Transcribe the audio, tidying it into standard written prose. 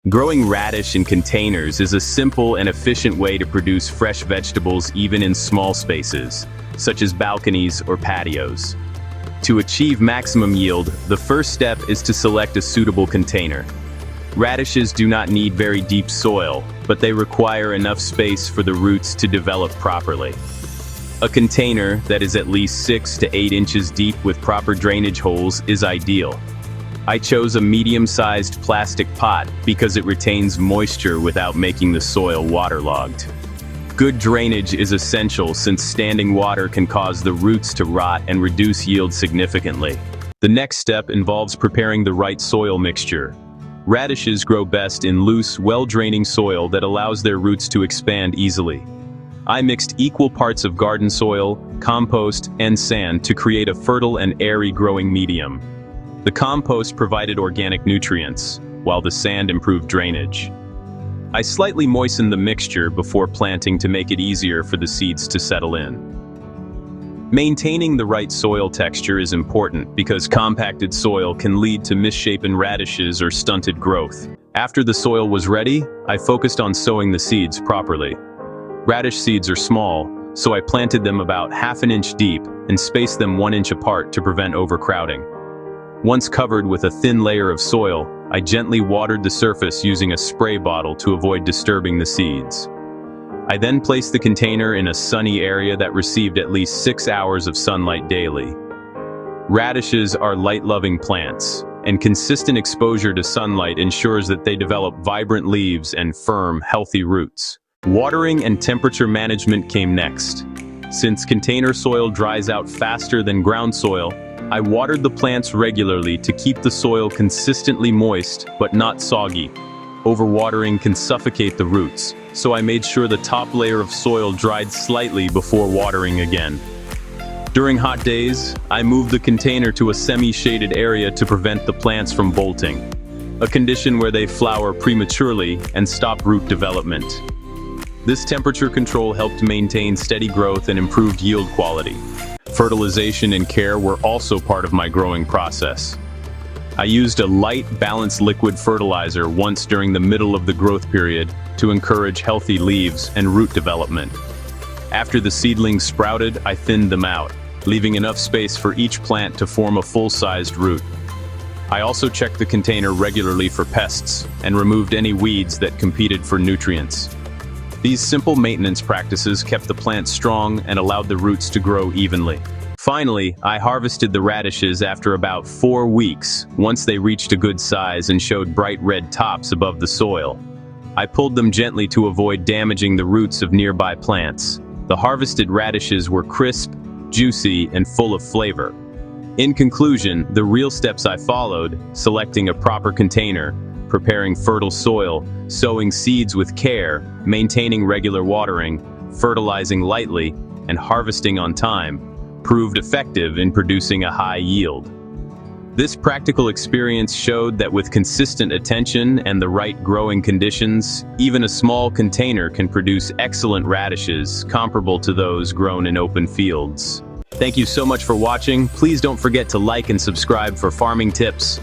Growing radish in containers is a simple and efficient way to produce fresh vegetables even in small spaces, such as balconies or patios. To achieve maximum yield, the first step is to select a suitable container. Radishes do not need very deep soil, but they require enough space for the roots to develop properly. A container that is at least 6 to 8 inches deep with proper drainage holes is ideal. I chose a medium-sized plastic pot because it retains moisture without making the soil waterlogged. Good drainage is essential since standing water can cause the roots to rot and reduce yield significantly. The next step involves preparing the right soil mixture. Radishes grow best in loose, well-draining soil that allows their roots to expand easily. I mixed equal parts of garden soil, compost, and sand to create a fertile and airy growing medium. The compost provided organic nutrients, while the sand improved drainage. I slightly moistened the mixture before planting to make it easier for the seeds to settle in. Maintaining the right soil texture is important because compacted soil can lead to misshapen radishes or stunted growth. After the soil was ready, I focused on sowing the seeds properly. Radish seeds are small, so I planted them about ½ inch deep and spaced them 1 inch apart to prevent overcrowding. Once covered with a thin layer of soil, I gently watered the surface using a spray bottle to avoid disturbing the seeds. I then placed the container in a sunny area that received at least 6 hours of sunlight daily. Radishes are light-loving plants, and consistent exposure to sunlight ensures that they develop vibrant leaves and firm, healthy roots. Watering and temperature management came next. Since container soil dries out faster than ground soil, I watered the plants regularly to keep the soil consistently moist but not soggy. Overwatering can suffocate the roots, so I made sure the top layer of soil dried slightly before watering again. During hot days, I moved the container to a semi-shaded area to prevent the plants from bolting, a condition where they flower prematurely and stop root development. This temperature control helped maintain steady growth and improved yield quality. Fertilization and care were also part of my growing process. I used a light, balanced liquid fertilizer once during the middle of the growth period to encourage healthy leaves and root development. After the seedlings sprouted, I thinned them out, leaving enough space for each plant to form a full-sized root. I also checked the container regularly for pests and removed any weeds that competed for nutrients. These simple maintenance practices kept the plants strong and allowed the roots to grow evenly. Finally, I harvested the radishes after about 4 weeks, once they reached a good size and showed bright red tops above the soil. I pulled them gently to avoid damaging the roots of nearby plants. The harvested radishes were crisp, juicy, and full of flavor. In conclusion, the real steps I followed, selecting a proper container, preparing fertile soil, sowing seeds with care, maintaining regular watering, fertilizing lightly, and harvesting on time, proved effective in producing a high yield. This practical experience showed that with consistent attention and the right growing conditions, even a small container can produce excellent radishes comparable to those grown in open fields. Thank you so much for watching. Please don't forget to like and subscribe for farming tips.